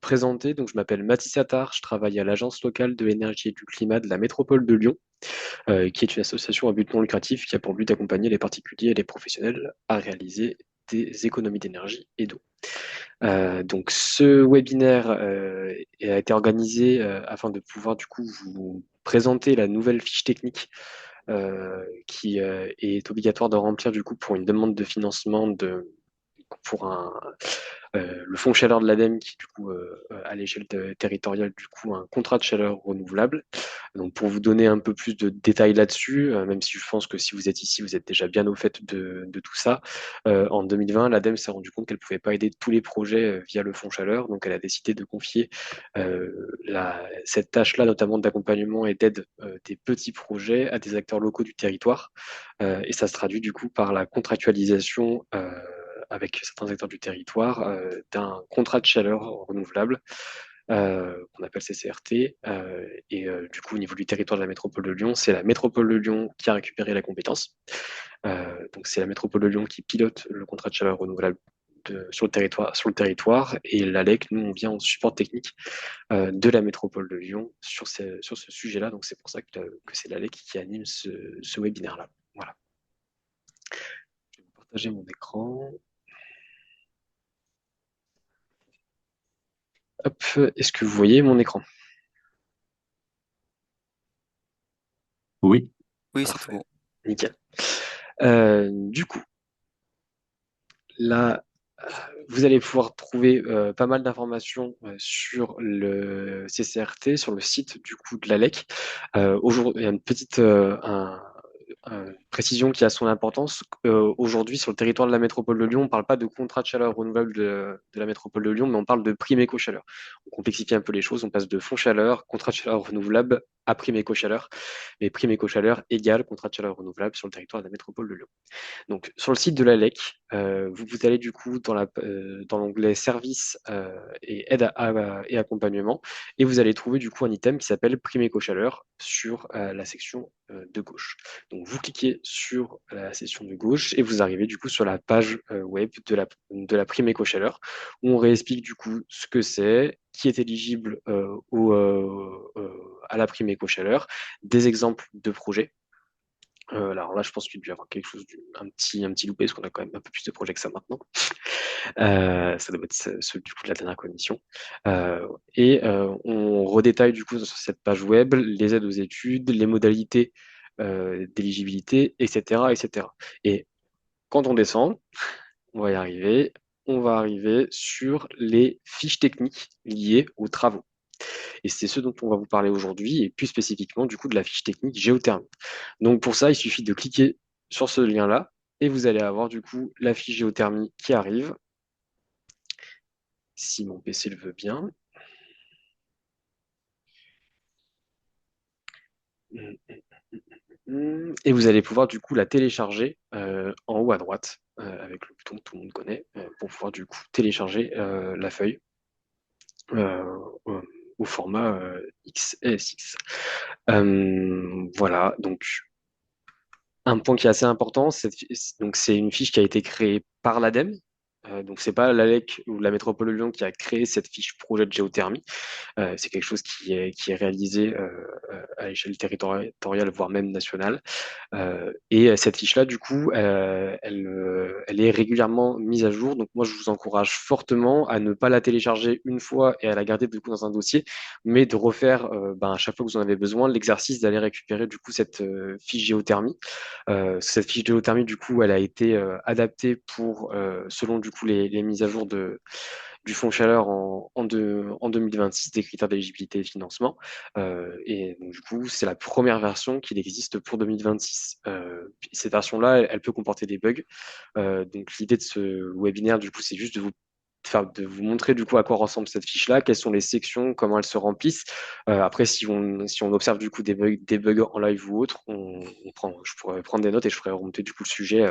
Présenter, donc je m'appelle Mathis Attar, je travaille à l'Agence locale de l'énergie et du climat de la métropole de Lyon, qui est une association à but non lucratif qui a pour but d'accompagner les particuliers et les professionnels à réaliser des économies d'énergie et d'eau. Donc ce webinaire a été organisé afin de pouvoir du coup vous présenter la nouvelle fiche technique qui est obligatoire de remplir du coup pour une demande de financement pour le fonds chaleur de l'ADEME qui, du coup, à l'échelle territoriale, du coup, un contrat de chaleur renouvelable. Donc, pour vous donner un peu plus de détails là-dessus, même si je pense que si vous êtes ici, vous êtes déjà bien au fait de tout ça, en 2020, l'ADEME s'est rendu compte qu'elle ne pouvait pas aider tous les projets via le fonds chaleur. Donc, elle a décidé de confier cette tâche-là, notamment d'accompagnement et d'aide des petits projets à des acteurs locaux du territoire. Et ça se traduit, du coup, par la contractualisation avec certains acteurs du territoire d'un contrat de chaleur renouvelable qu'on appelle CCRT. Du coup, au niveau du territoire de la métropole de Lyon, c'est la métropole de Lyon qui a récupéré la compétence. Donc, c'est la métropole de Lyon qui pilote le contrat de chaleur renouvelable sur le territoire. Et l'ALEC, nous, on vient en support technique de la métropole de Lyon sur ce sujet-là. Donc, c'est pour ça que c'est l'ALEC qui anime ce webinaire-là. Voilà. Je vais partager mon écran. Hop, est-ce que vous voyez mon écran? Oui, Oui, c'est tout Parfait, bon. nickel. Du coup, là, vous allez pouvoir trouver pas mal d'informations sur le CCRT, sur le site du coup de l'ALEC. Aujourd'hui, il y a une petite précision qui a son importance. Aujourd'hui, sur le territoire de la métropole de Lyon, on ne parle pas de contrat de chaleur renouvelable de la métropole de Lyon, mais on parle de prime éco-chaleur. On complexifie un peu les choses, on passe de fonds chaleur, contrat de chaleur renouvelable à prime éco-chaleur. Mais prime éco-chaleur égale contrat de chaleur renouvelable sur le territoire de la métropole de Lyon. Donc, sur le site de l'ALEC, vous allez du coup dans l'onglet services et aide et accompagnement, et vous allez trouver du coup un item qui s'appelle prime éco-chaleur sur la section de gauche. Donc, vous cliquez sur la section de gauche et vous arrivez du coup sur la page web de la prime éco-chaleur où on réexplique du coup ce que c'est, qui est éligible à la prime éco-chaleur, des exemples de projets. Alors là, je pense qu'il doit y avoir quelque chose, un petit loupé, parce qu'on a quand même un peu plus de projets que ça maintenant. Ça doit être ceux du coup de la dernière commission. On redétaille du coup sur cette page web les aides aux études, les modalités d'éligibilité, etc., etc. Et quand on descend, on va y arriver, on va arriver sur les fiches techniques liées aux travaux. Et c'est ce dont on va vous parler aujourd'hui, et plus spécifiquement du coup de la fiche technique géothermie. Donc pour ça, il suffit de cliquer sur ce lien-là, et vous allez avoir du coup la fiche géothermie qui arrive, si mon PC le veut bien. Et vous allez pouvoir du coup la télécharger en haut à droite, avec le bouton que tout le monde connaît, pour pouvoir du coup télécharger la feuille euh, au au format XSX. Voilà, donc un point qui est assez important, c'est une fiche qui a été créée par l'ADEME. Donc c'est pas l'ALEC ou la métropole de Lyon qui a créé cette fiche projet de géothermie. C'est quelque chose qui est réalisé à l'échelle territoriale, voire même nationale. Et cette fiche-là, du coup, elle est régulièrement mise à jour. Donc moi, je vous encourage fortement à ne pas la télécharger une fois et à la garder du coup dans un dossier, mais de refaire à chaque fois que vous en avez besoin l'exercice d'aller récupérer du coup cette fiche géothermie. Cette fiche géothermie, du coup, elle a été adaptée selon du coup les mises à jour du fonds chaleur en 2026 des critères d'éligibilité et de financement. Et donc, du coup, c'est la première version qui existe pour 2026. Cette version-là, elle peut comporter des bugs. Donc, l'idée de ce webinaire, du coup, c'est juste de vous montrer du coup à quoi ressemble cette fiche-là, quelles sont les sections, comment elles se remplissent. Après, si on observe du coup des bugs en live ou autre, je pourrais prendre des notes et je ferai remonter du coup le sujet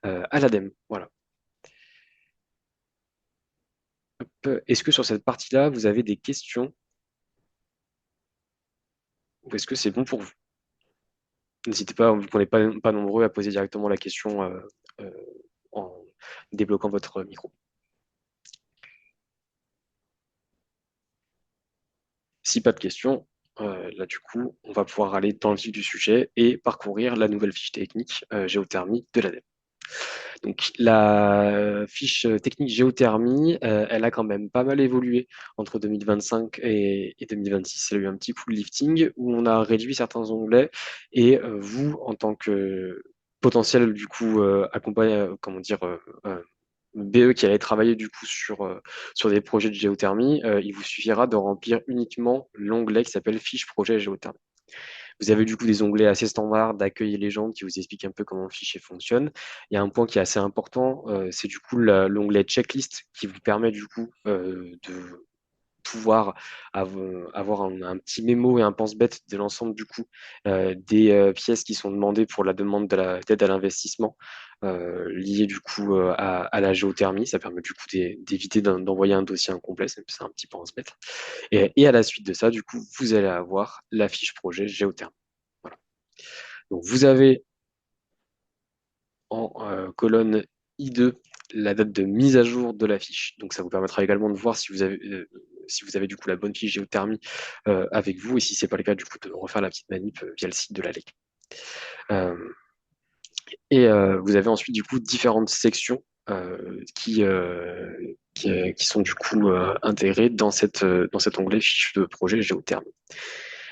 à l'ADEME. Voilà. Est-ce que sur cette partie-là, vous avez des questions ou est-ce que c'est bon pour vous? N'hésitez pas, vu qu'on n'est pas nombreux, à poser directement la question euh, en débloquant votre micro. Si pas de questions, là du coup, on va pouvoir aller dans le vif du sujet et parcourir la nouvelle fiche technique géothermie de l'ADEME. Donc la fiche technique géothermie, elle a quand même pas mal évolué entre 2025 et 2026. Il y a eu un petit coup de lifting où on a réduit certains onglets et vous, en tant que potentiel du coup accompagné, comment dire, BE qui allait travailler du coup sur des projets de géothermie, il vous suffira de remplir uniquement l'onglet qui s'appelle fiche projet géothermie. Vous avez du coup des onglets assez standards d'accueil et légende qui vous expliquent un peu comment le fichier fonctionne. Il y a un point qui est assez important, c'est du coup l'onglet checklist qui vous permet du coup de pouvoir avoir un petit mémo et un pense-bête de l'ensemble du coup des pièces qui sont demandées pour la demande d'aide à l'investissement liée du coup à la géothermie. Ça permet du coup d'éviter d'envoyer un dossier incomplet, c'est un petit pense-bête. Et à la suite de ça, du coup, vous allez avoir la fiche projet géothermie. Voilà. Donc vous avez en colonne I2 la date de mise à jour de la fiche. Donc ça vous permettra également de voir si vous avez du coup la bonne fiche géothermie avec vous et si c'est pas le cas, du coup, de refaire la petite manip via le site de la LEC. Euh, vous avez ensuite du coup différentes sections qui sont du coup intégrées dans cet onglet fiche de projet géothermie.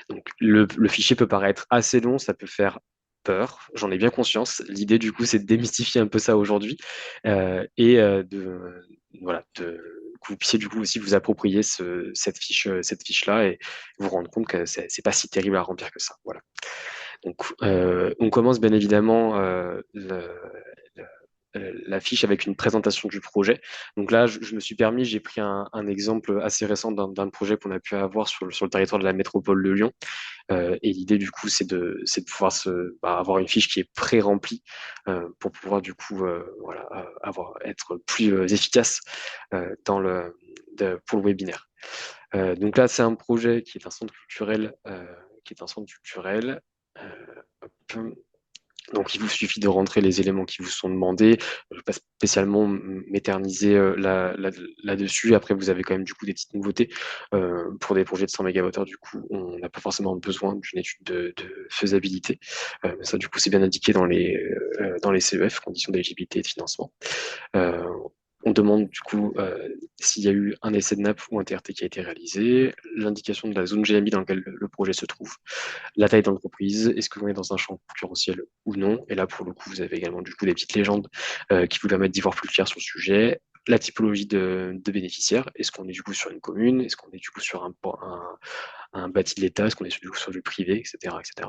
Donc, le fichier peut paraître assez long, ça peut faire peur, j'en ai bien conscience. L'idée, du coup, c'est de démystifier un peu ça aujourd'hui voilà, que vous puissiez, du coup, aussi vous approprier cette fiche-là et vous rendre compte que c'est pas si terrible à remplir que ça. Voilà. Donc, on commence bien évidemment la fiche avec une présentation du projet. Donc là, je me suis permis, j'ai pris un exemple assez récent d'un projet qu'on a pu avoir sur le territoire de la métropole de Lyon. Et l'idée, du coup, c'est de pouvoir avoir une fiche qui est pré-remplie pour pouvoir, du coup, voilà, être plus efficace pour le webinaire. Donc là, c'est un projet qui est un centre culturel, Euh, hop. Donc, il vous suffit de rentrer les éléments qui vous sont demandés. Je ne vais pas spécialement m'éterniser là-dessus. Après, vous avez quand même du coup des petites nouveautés. Pour des projets de 100 MWh, du coup, on n'a pas forcément besoin d'une étude de faisabilité. Ça, du coup, c'est bien indiqué dans les CEF, conditions d'éligibilité et de financement. Euh, on demande du coup s'il y a eu un essai de nappe ou un TRT qui a été réalisé, l'indication de la zone GMI dans laquelle le projet se trouve, la taille d'entreprise, est-ce que l'on est dans un champ concurrentiel ou non. Et là, pour le coup, vous avez également du coup des petites légendes qui vous permettent d'y voir plus clair sur le sujet. La typologie de bénéficiaires, est-ce qu'on est du coup sur une commune, est-ce qu'on est du coup sur un bâti de l'État, est-ce qu'on est du coup sur du privé, etc. etc.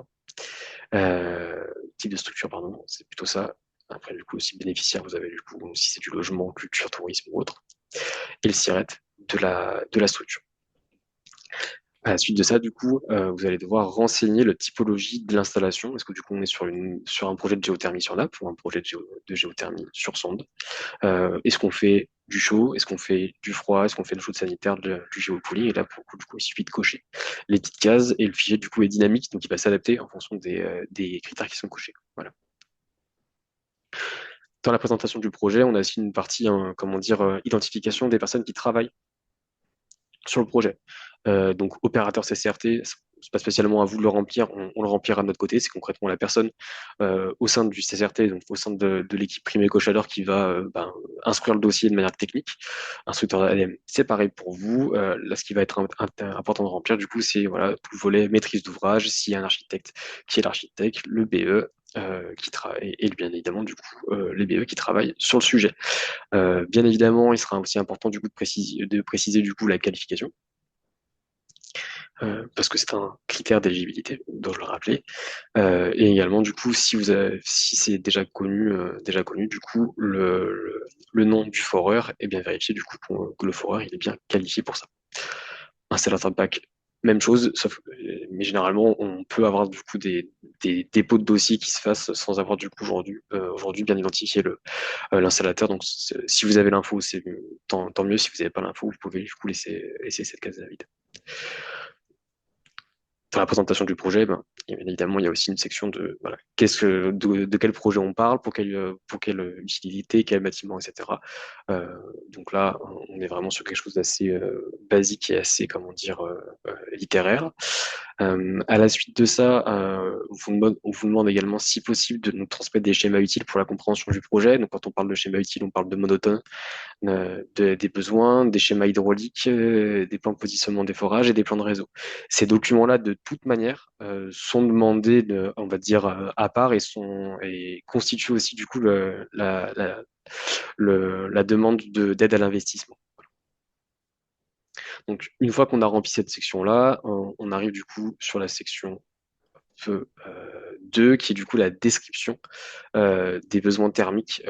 Type de structure, pardon, c'est plutôt ça. Après, du coup, aussi bénéficiaire, vous avez du coup, si c'est du logement, culture, tourisme ou autre, et le SIRET de la structure. À la suite de ça, du coup, vous allez devoir renseigner la typologie de l'installation. Est-ce que du coup, on est sur un projet de géothermie sur nappe ou un projet de géothermie sur sonde? Est-ce qu'on fait du chaud? Est-ce qu'on fait du froid? Est-ce qu'on fait de l'eau sanitaire, du géocooling? Et là, pour le coup, du coup, il suffit de cocher les petites cases et le fichier, du coup, est dynamique, donc il va s'adapter en fonction des critères qui sont cochés. Voilà. Dans la présentation du projet, on a aussi une partie, hein, comment dire, identification des personnes qui travaillent sur le projet. Donc, opérateur CCRT, c'est pas spécialement à vous de le remplir, on le remplira de notre côté. C'est concrètement la personne au sein du CCRT, donc au sein de l'équipe Primé Cochador qui va instruire le dossier de manière technique. Instructeur ADM, c'est pareil pour vous. Là, ce qui va être important de remplir, du coup, c'est voilà, tout le volet maîtrise d'ouvrage, s'il y a un architecte, qui est l'architecte, le BE, qui travaille, et bien évidemment, du coup, les BE qui travaillent sur le sujet. Bien évidemment, il sera aussi important du coup de préciser du coup la qualification, parce que c'est un critère d'éligibilité, dois-je le rappeler. Et également du coup, si c'est déjà connu, du coup le nom du foreur est bien vérifié du coup que le foreur il est bien qualifié pour ça. Installateur de pack, même chose, mais généralement on peut avoir du coup des dépôts de dossiers qui se fassent sans avoir du coup aujourd'hui bien identifié l'installateur. Donc, si vous avez l'info, c'est tant mieux. Si vous n'avez pas l'info, vous pouvez du coup laisser cette case vide. pour la présentation du projet, ben, bien évidemment, il y a aussi une section de, voilà, de quel projet on parle, pour quelle utilité, quel bâtiment, etc. Euh, donc là, on est vraiment sur quelque chose d'assez basique et assez, comment dire, littéraire. À la suite de ça, on vous demande également, si possible, de nous transmettre des schémas utiles pour la compréhension du projet. Donc, quand on parle de schémas utiles, on parle de monotone, des besoins, des schémas hydrauliques, des plans de positionnement des forages et des plans de réseau. Ces documents-là, de toute manière, sont demandés, on va dire, à part et constituent aussi du coup la demande d'aide à l'investissement. Donc, une fois qu'on a rempli cette section-là, on arrive du coup sur la section 2, qui est du coup la description des besoins thermiques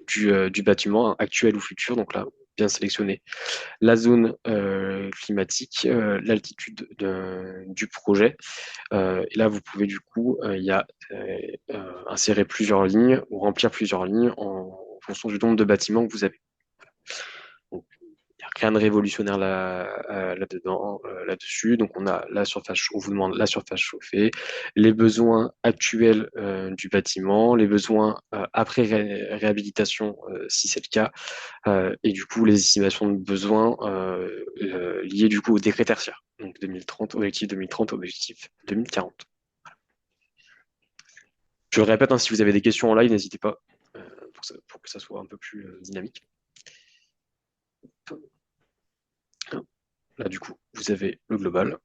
du bâtiment actuel ou futur. Donc là, bien sélectionner la zone climatique, l'altitude du projet. Et là, vous pouvez du coup, insérer plusieurs lignes ou remplir plusieurs lignes en fonction du nombre de bâtiments que vous avez. Donc, il n'y a rien de révolutionnaire là-dedans, là-dessus. Donc, on vous demande la surface chauffée, les besoins actuels du bâtiment, les besoins après réhabilitation, si c'est le cas, et du coup, les estimations de besoins liées du coup au décret tertiaire. Donc, 2030, objectif 2030, objectif 2040. Je le répète, hein, si vous avez des questions en live, n'hésitez pas pour que ça soit un peu plus dynamique. Là, du coup, vous avez le global.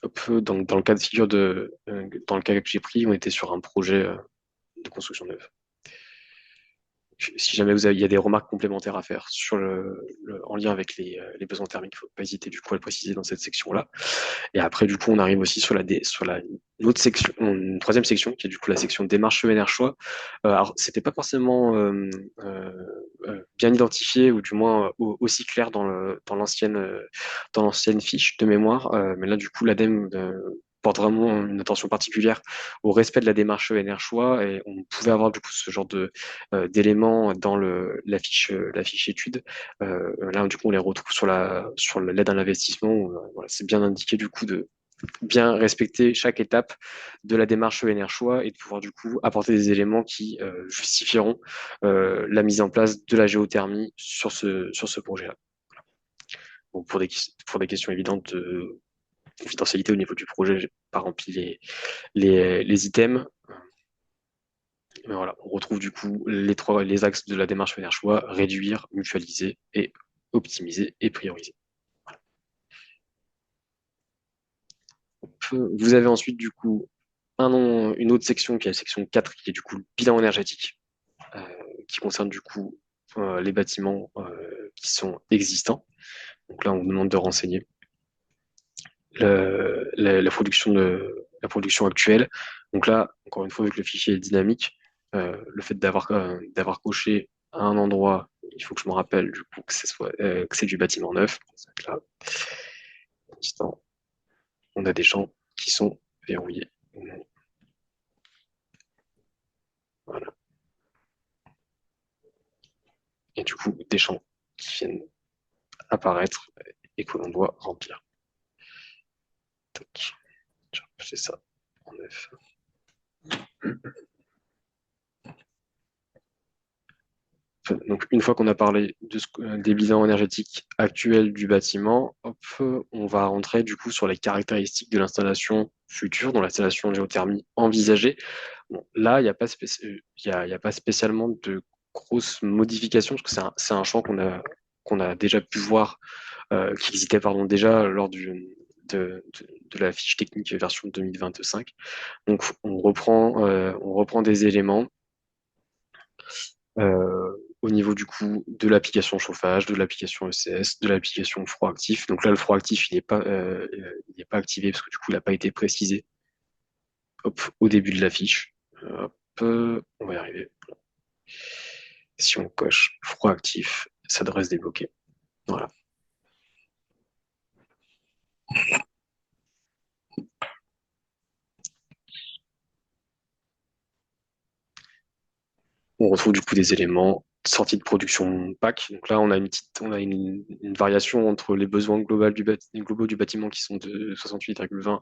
Hop, dans le cas de figure dans le cas que j'ai pris, on était sur un projet de construction neuve. Si jamais il y a des remarques complémentaires à faire en lien avec les besoins thermiques, il ne faut pas hésiter du coup à le préciser dans cette section-là. Et après, du coup, on arrive aussi une autre section, une troisième section, qui est du coup la section démarche ENR choix. Alors, c'était pas forcément bien identifié, ou du moins aussi clair dans l'ancienne fiche de mémoire. Mais là, du coup, l'ADEME porte vraiment une attention particulière au respect de la démarche ENR choix, et on pouvait avoir du coup ce genre d'éléments dans la fiche étude. Là, du coup, on les retrouve sur l'aide à l'investissement. Voilà, c'est bien indiqué du coup de bien respecter chaque étape de la démarche ENR choix et de pouvoir du coup apporter des éléments qui justifieront la mise en place de la géothermie sur ce projet-là. Donc pour des questions évidentes de confidentialité au niveau du projet, j'ai pas rempli les items. Mais voilà, on retrouve du coup les axes de la démarche ENR choix: réduire, mutualiser et optimiser et prioriser. Vous avez ensuite du coup une autre section qui est la section 4, qui est du coup le bilan énergétique, euh, qui concerne du coup les bâtiments qui sont existants. Donc là, on vous demande de renseigner la production actuelle. Donc là, encore une fois, vu que le fichier est dynamique, le fait d'avoir coché à un endroit, il faut que je me rappelle du coup que c'est du bâtiment neuf. Donc là, pour l'instant, on a des champs qui sont verrouillés. Voilà. Et du coup, des champs qui viennent apparaître et que l'on doit remplir. Tac. C'est ça en neuf. Donc, une fois qu'on a parlé des bilans énergétiques actuels du bâtiment, hop, on va rentrer du coup sur les caractéristiques de l'installation future, dans l'installation de géothermie envisagée. Bon, là, il n'y a pas il y a pas spécialement de grosses modifications, parce que c'est un champ qu'on a déjà pu voir, qui existait pardon, déjà lors de la fiche technique version 2025. Donc, on reprend des éléments au niveau du coup de l'application chauffage, de l'application ECS, de l'application froid actif. Donc là, le froid actif, il est pas activé parce que du coup, il n'a pas été précisé, hop, au début de la fiche. Hop, on va y arriver. Si on coche froid actif, ça devrait se débloquer. Voilà. On retrouve du coup des éléments sortie de production PAC. Donc là, on a une variation entre les besoins globaux du bâtiment qui sont de 68,20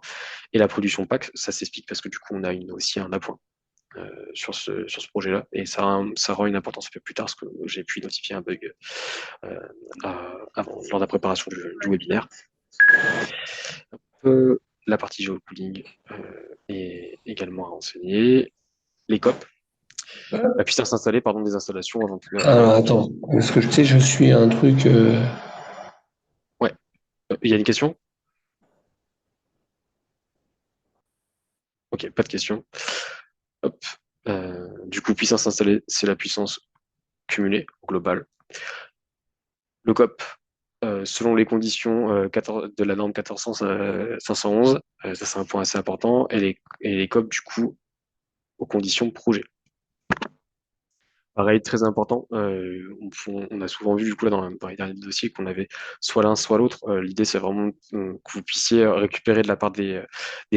et la production PAC. Ça s'explique parce que du coup, on a aussi un appoint sur ce projet-là. Et ça rend une importance un peu plus tard parce que j'ai pu identifier un bug euh, lors de la préparation du webinaire. La partie géocooling est également à renseigner. Les COP, la puissance installée, pardon, des installations avant Alors attends, parce que tu sais, je suis un truc. Ouais, il y a une question? Ok, pas de question. Hop. Du coup, puissance installée, c'est la puissance cumulée globale. Le COP, selon les conditions de la norme 1400-511, ça c'est un point assez important, et les COP, du coup, aux conditions projet. Pareil, très important. On a souvent vu du coup là dans les derniers dossiers qu'on avait soit l'un soit l'autre. L'idée c'est vraiment que vous puissiez récupérer de la part des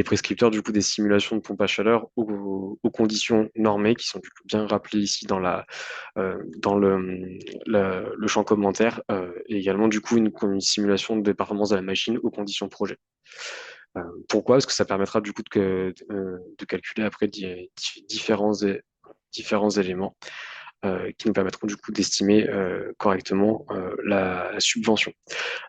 prescripteurs du coup des simulations de pompe à chaleur aux conditions normées qui sont du coup bien rappelées ici dans le champ commentaire et également du coup une simulation de performance de la machine aux conditions projet. Pourquoi? Parce que ça permettra du coup de calculer après différents éléments qui nous permettront du coup d'estimer correctement la subvention.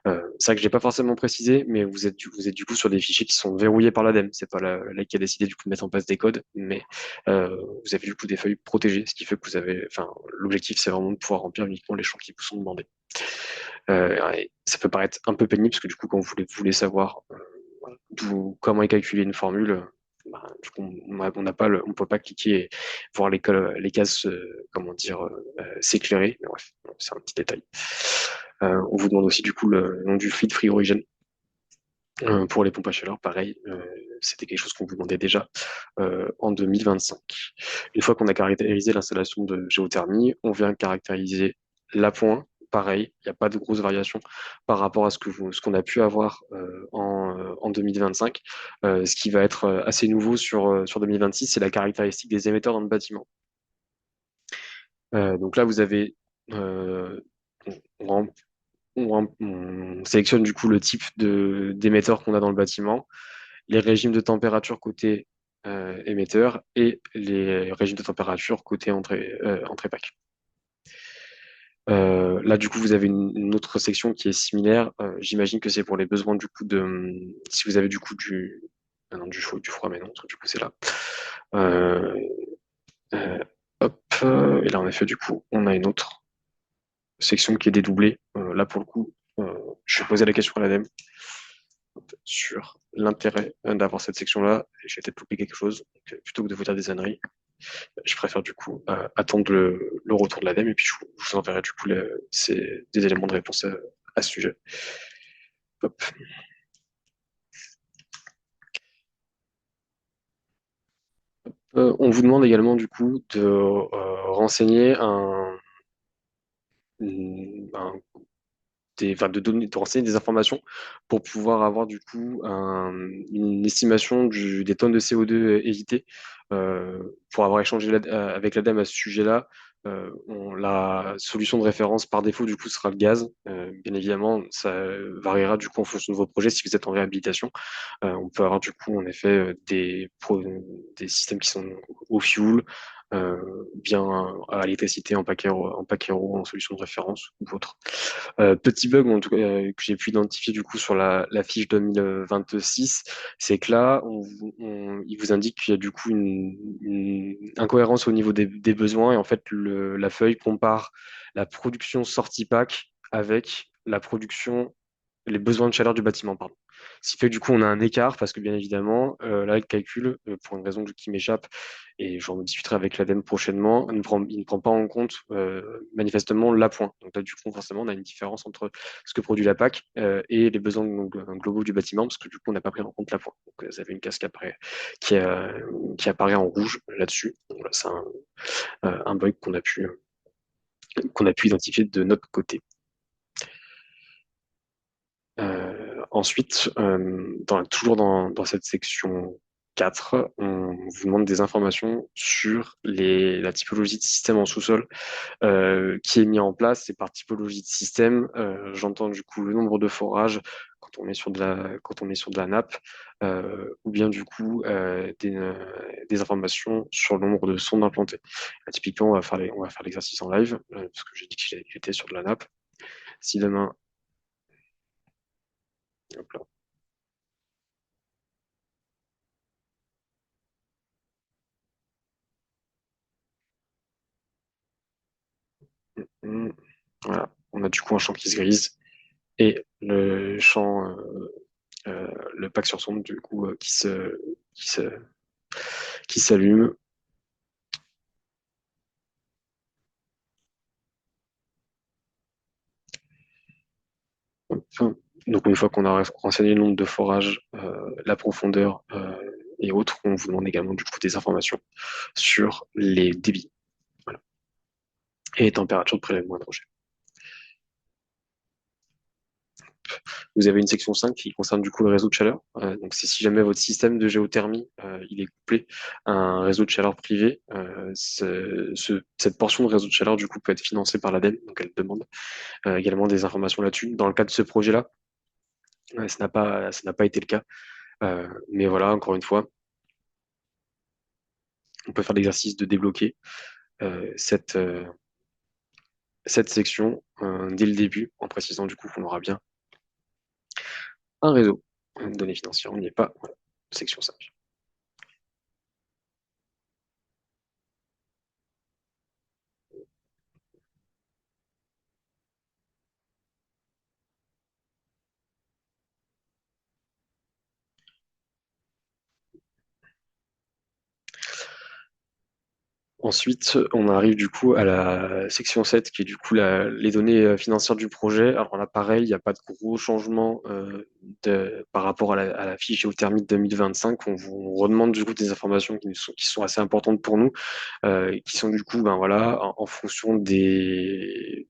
C'est vrai que je l'ai pas forcément précisé, mais vous êtes du coup sur des fichiers qui sont verrouillés par l'ADEME. C'est pas la qui a décidé du coup de mettre en place des codes, mais vous avez du coup des feuilles protégées, ce qui fait que enfin, l'objectif c'est vraiment de pouvoir remplir uniquement les champs qui vous sont demandés. Et ça peut paraître un peu pénible parce que du coup quand vous voulez savoir voilà, comment est calculée une formule, bah, du coup, on n'a pas on peut pas cliquer et voir les cases, comment dire, s'éclairer. Mais bref, c'est un petit détail. On vous demande aussi du coup le nom du fluide free origin. Pour les pompes à chaleur, pareil, c'était quelque chose qu'on vous demandait déjà en 2025. Une fois qu'on a caractérisé l'installation de géothermie, on vient caractériser l'appoint. Pareil, il n'y a pas de grosse variation par rapport à ce qu'on a pu avoir en 2025. Ce qui va être assez nouveau sur 2026, c'est la caractéristique des émetteurs dans le bâtiment. Donc là, vous avez, euh, on, on sélectionne du coup le type d'émetteur qu'on a dans le bâtiment, les régimes de température côté émetteur et les régimes de température côté entrée pack. Là, du coup, vous avez une autre section qui est similaire. J'imagine que c'est pour les besoins du coup si vous avez du coup non, du chaud, du froid, mais non, du coup, c'est là. Euh, euh, Hop, et là, en effet, du coup, on a une autre section qui est dédoublée. Là, pour le coup, je vais poser la question à l'ADEME sur l'intérêt d'avoir cette section-là. Et j'ai peut-être loupé quelque chose. Donc, plutôt que de vous dire des âneries, je préfère du coup attendre le retour de l'ADEME et puis je vous enverrai du coup des éléments de réponse à ce sujet. Hop. On vous demande également du coup de renseigner un enfin, de renseigner des informations pour pouvoir avoir du coup une estimation des tonnes de CO2 évitées. Pour avoir échangé avec l'ADEME à ce sujet-là, la solution de référence par défaut du coup sera le gaz. Bien évidemment, ça variera du coup en fonction de vos projets. Si vous êtes en réhabilitation, on peut avoir du coup en effet des systèmes qui sont au fuel, bien à l'électricité en paquet en solution de référence ou autre. Petit bug en tout cas, que j'ai pu identifier du coup sur la fiche 2026, c'est que là, il vous indique qu'il y a du coup une incohérence au niveau des besoins et en fait la feuille compare la production sortie pack avec les besoins de chaleur du bâtiment, pardon. Ce qui fait que du coup, on a un écart parce que bien évidemment, là, le calcul, pour une raison qui m'échappe, et j'en discuterai avec l'ADEME prochainement, il ne prend pas en compte manifestement l'appoint. Donc là, du coup, forcément, on a une différence entre ce que produit la PAC et les besoins globaux du bâtiment, parce que du coup, on n'a pas pris en compte l'appoint. Donc, vous avez une casque après qui, qui apparaît en rouge là-dessus. Donc là, c'est un bug qu'on a pu identifier de notre côté. Ensuite, toujours dans cette section 4, on vous demande des informations sur la typologie de système en sous-sol qui est mis en place. Et par typologie de système, j'entends du coup le nombre de forages quand on est sur de la nappe, ou bien du coup des informations sur le nombre de sondes implantées. Typiquement, on va faire l'exercice en live, parce que j'ai dit que j'étais sur de la nappe. Si demain, hop là, hum, voilà, on a du coup un champ qui se grise et le pack sur sonde du coup qui se, qui s'allume. Enfin, donc une fois qu'on a renseigné le nombre de forages, la profondeur et autres, on vous demande également du coup des informations sur les débits, voilà, et les températures de prélèvement et de rejet. Vous avez une section 5 qui concerne du coup le réseau de chaleur. Donc c'est si jamais votre système de géothermie il est couplé à un réseau de chaleur privé, cette portion de réseau de chaleur du coup peut être financée par l'ADEME, donc elle demande également des informations là-dessus. Dans le cas de ce projet-là, ça n'a pas été le cas. Mais voilà, encore une fois, on peut faire l'exercice de débloquer cette section dès le début, en précisant du coup qu'on aura bien un réseau de données financières. On n'y est pas. Voilà. Section 5. Ensuite, on arrive du coup à la section 7, qui est du coup les données financières du projet. Alors là, pareil, il n'y a pas de gros changements par rapport à la fiche géothermie de 2025. On vous redemande du coup des informations qui sont assez importantes pour nous, qui sont du coup, ben voilà, en fonction des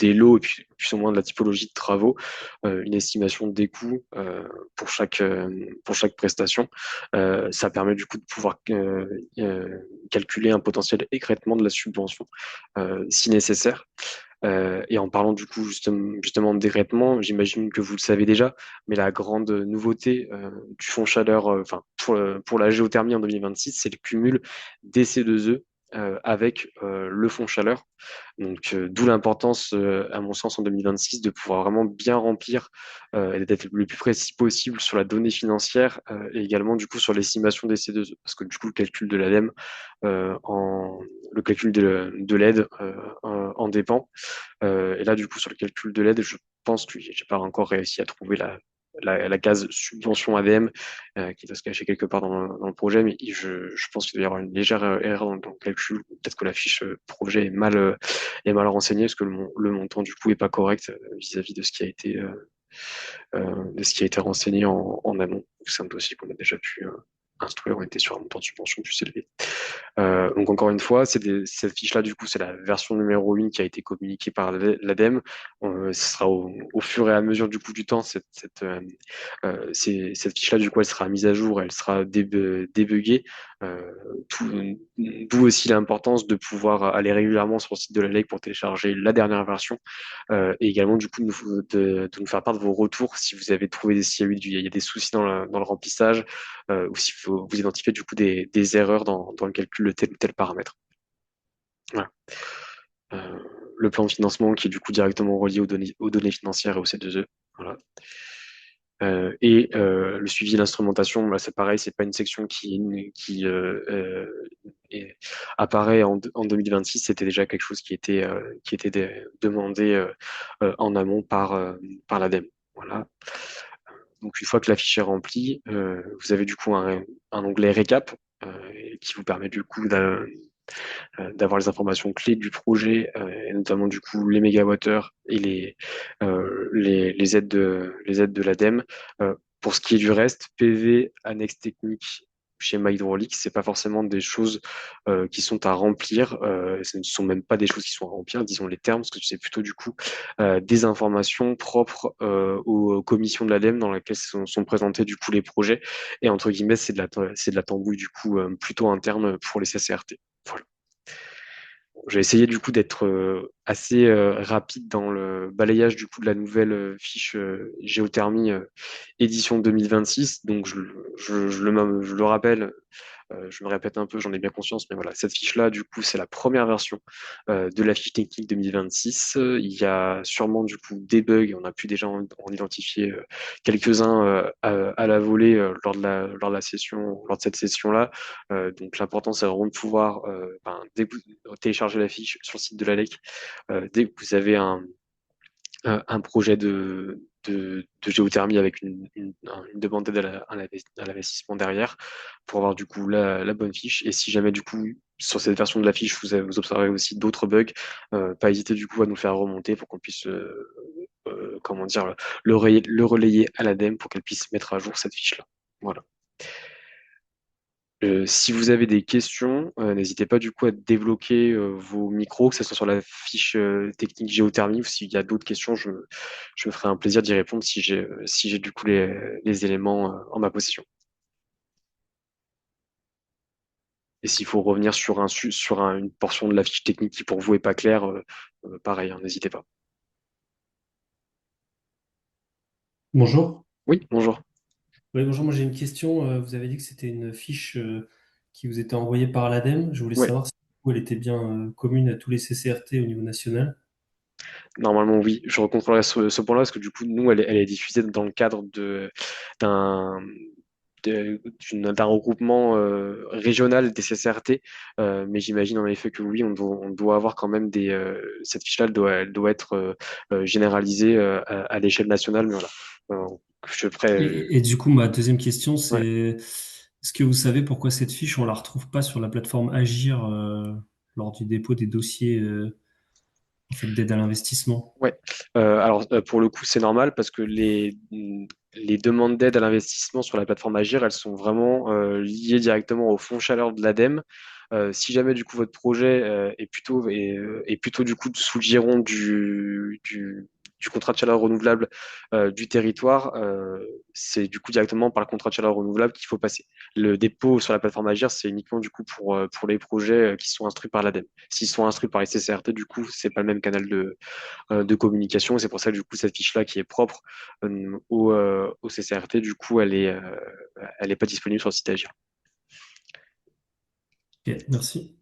lots et puis plus ou moins de la typologie de travaux, une estimation des coûts pour chaque prestation. Ça permet du coup de pouvoir calculer un potentiel écrêtement de la subvention si nécessaire. Et en parlant du coup justement d'écrêtement, j'imagine que vous le savez déjà, mais la grande nouveauté du fonds chaleur, enfin pour la géothermie en 2026, c'est le cumul des C2E avec le fonds chaleur. Donc d'où l'importance, à mon sens, en 2026, de pouvoir vraiment bien remplir et d'être le plus précis possible sur la donnée financière et également du coup sur l'estimation des C2E, parce que du coup le calcul de l'ADEME le calcul de l'aide en dépend. Et là, du coup, sur le calcul de l'aide, je pense que j'ai pas encore réussi à trouver la case subvention ADM qui doit se cacher quelque part dans le projet, mais je pense qu'il doit y avoir une légère erreur dans le calcul. Peut-être que la fiche projet est mal renseignée, parce que le montant, du coup, est pas correct vis-à-vis de ce qui a été, de ce qui a été renseigné en amont. C'est un dossier qu'on a déjà pu instruire. On était sur un montant de subvention plus élevé. Donc encore une fois, cette fiche-là, du coup, c'est la version numéro 1 qui a été communiquée par l'ADEME. Ce sera au fur et à mesure du coup du temps, cette fiche-là, du coup, elle sera mise à jour, elle sera débuggée. Euh, D'où aussi l'importance de pouvoir aller régulièrement sur le site de la LEC pour télécharger la dernière version et également du coup de nous faire part de vos retours si vous avez trouvé il y a des soucis dans le remplissage ou si vous identifiez du coup des erreurs dans le calcul de tel ou tel paramètre. Voilà. Euh, le plan de financement qui est du coup directement relié aux données financières et au C2E. Voilà. Le suivi de l'instrumentation, bah, c'est pareil, c'est pas une section apparaît en 2026. C'était déjà quelque chose qui était demandé en amont par l'ADEME. Voilà. Donc une fois que la fiche est remplie, vous avez du coup un onglet récap qui vous permet du coup d'avoir les informations clés du projet, et notamment du coup les mégawattheures et les aides de l'ADEME. Pour ce qui est du reste, PV, annexe technique schéma hydraulique, c'est pas forcément des choses qui sont à remplir. Ce ne sont même pas des choses qui sont à remplir, disons les termes, parce que c'est plutôt du coup des informations propres aux commissions de l'ADEME dans lesquelles sont présentés du coup les projets. Et entre guillemets, c'est de la tambouille du coup plutôt interne pour les CCRT. Voilà. J'ai essayé du coup d'être assez rapide dans le balayage du coup de la nouvelle fiche géothermie édition 2026. Donc je le rappelle, je me répète un peu, j'en ai bien conscience, mais voilà, cette fiche-là, du coup, c'est la première version de la fiche technique 2026. Il y a sûrement du coup des bugs, on a pu déjà en identifier quelques-uns à la volée lors de la session, lors de cette session-là. Donc l'important, c'est vraiment de pouvoir dès que vous téléchargez la fiche sur le site de l'ALEC, dès que vous avez un projet de géothermie avec une demande d'aide à l'investissement derrière pour avoir du coup la bonne fiche. Et si jamais du coup sur cette version de la fiche vous observez aussi d'autres bugs, pas hésiter du coup à nous faire remonter pour qu'on puisse comment dire le relayer à l'ADEME pour qu'elle puisse mettre à jour cette fiche-là. Voilà. Si vous avez des questions, n'hésitez pas du coup à débloquer vos micros, que ce soit sur la fiche technique géothermie ou s'il y a d'autres questions, je me ferai un plaisir d'y répondre si j'ai du coup les éléments en ma possession. Et s'il faut revenir une portion de la fiche technique qui pour vous est pas claire, pareil, hein, n'hésitez pas. Bonjour. Oui, bonjour. Oui, bonjour, moi j'ai une question. Vous avez dit que c'était une fiche qui vous était envoyée par l'ADEME. Je voulais Ouais, savoir si elle était bien commune à tous les CCRT au niveau national. normalement oui. Je recontrôlerai ce point-là parce que du coup, nous, elle est diffusée dans le cadre d'un d'un regroupement régional des CCRT, mais j'imagine en effet que oui, on doit avoir quand même cette fiche-là, elle doit être généralisée à l'échelle nationale, mais voilà. Je ferai, Et du coup, ma deuxième question, ouais. c'est est-ce que vous savez pourquoi cette fiche, on la retrouve pas sur la plateforme Agir lors du dépôt des dossiers en fait, d'aide à l'investissement? Ouais. Alors pour le coup, c'est normal parce que les demandes d'aide à l'investissement sur la plateforme Agir, elles sont vraiment liées directement au fonds chaleur de l'ADEME. Si jamais du coup votre projet est plutôt du coup sous le giron du contrat de chaleur renouvelable du territoire, c'est du coup directement par le contrat de chaleur renouvelable qu'il faut passer. Le dépôt sur la plateforme Agir, c'est uniquement du coup pour les projets qui sont instruits par l'ADEME. S'ils sont instruits par les CCRT, du coup, c'est pas le même canal de communication. C'est pour ça que du coup cette fiche-là qui est propre au CCRT, du coup elle est pas disponible sur le site Agir. Ok, merci.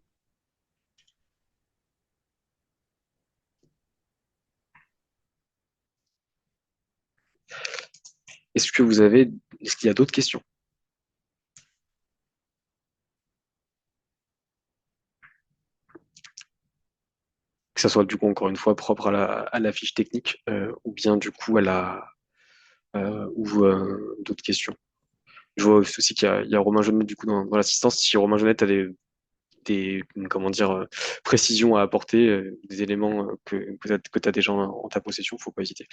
Est-ce qu'il y a d'autres questions? Que ça soit du coup encore une fois propre à la fiche technique ou bien du coup à la ou d'autres questions. Je vois aussi il y a Romain Jeunet du coup dans l'assistance. Si Romain Jeunet a des comment dire précisions à apporter, des éléments que tu as déjà en ta possession, faut pas hésiter.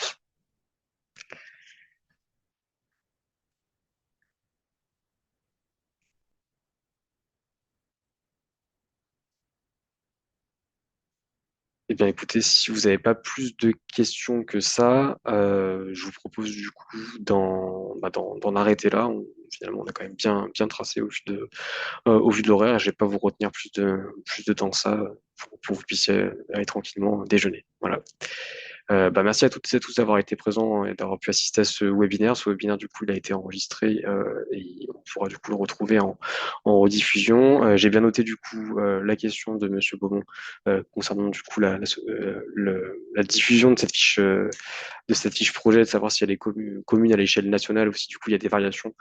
Eh bien, écoutez, si vous n'avez pas plus de questions que ça, je vous propose du coup d'en arrêter là. Finalement, on a quand même bien tracé au vu de l'horaire. Je vais pas vous retenir plus de temps que ça pour que vous puissiez aller tranquillement déjeuner. Voilà. Merci à toutes et tous d'avoir été présents et d'avoir pu assister à ce webinaire. Ce webinaire, du coup, il a été enregistré et on pourra du coup le retrouver en rediffusion. J'ai bien noté du coup la question de Monsieur Beaumont concernant du coup la diffusion de cette fiche projet, de savoir si elle est commune à l'échelle nationale ou si du coup il y a des variations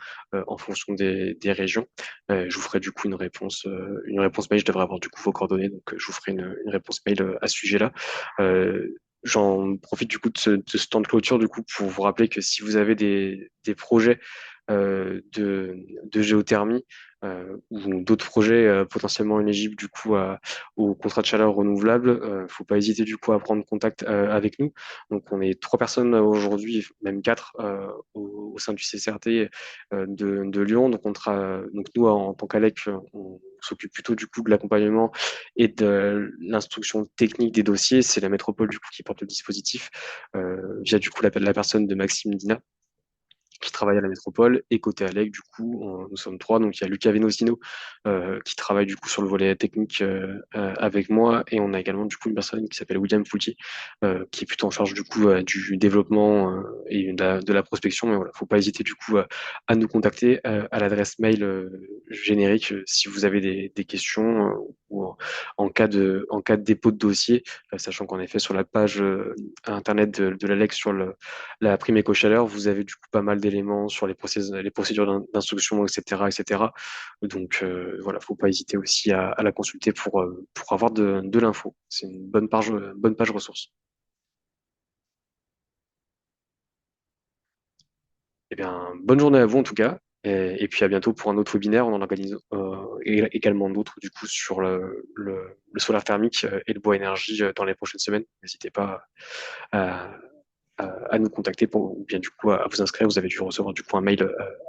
en fonction des régions. Je vous ferai du coup une réponse mail. Je devrais avoir du coup vos coordonnées, donc je vous ferai une réponse mail à ce sujet-là. J'en profite du coup de ce temps de clôture du coup pour vous rappeler que si vous avez des projets de géothermie, ou d'autres projets potentiellement éligibles du coup au contrat de chaleur renouvelable, faut pas hésiter du coup à prendre contact avec nous. Donc on est 3 personnes aujourd'hui, même 4 au sein du CCRT de Lyon. Donc nous en tant qu'ALEC, on s'occupe plutôt du coup de l'accompagnement et de l'instruction technique des dossiers. C'est la métropole du coup qui porte le dispositif via du coup la personne de Maxime Dina qui travaille à la métropole, et côté Alec, du coup, nous sommes 3. Donc, il y a Lucas Venosino qui travaille du coup sur le volet technique avec moi, et on a également du coup une personne qui s'appelle William Foulquier qui est plutôt en charge du coup du développement et de la prospection. Mais voilà, faut pas hésiter du coup à nous contacter à l'adresse mail générique si vous avez des questions ou en cas de dépôt de dossier, sachant qu'en effet sur la page internet de l'ALEC sur la prime éco-chaleur, vous avez du coup pas mal d'éléments sur les procédures d'instruction, etc., etc. Donc voilà, faut pas hésiter aussi à la consulter pour avoir de l'info. C'est une bonne page ressource. Eh bien, bonne journée à vous en tout cas. Et puis à bientôt pour un autre webinaire. On en organise également d'autres du coup sur le solaire thermique et le bois énergie dans les prochaines semaines. N'hésitez pas à, à nous contacter ou bien du coup à vous inscrire. Vous avez dû recevoir du coup un mail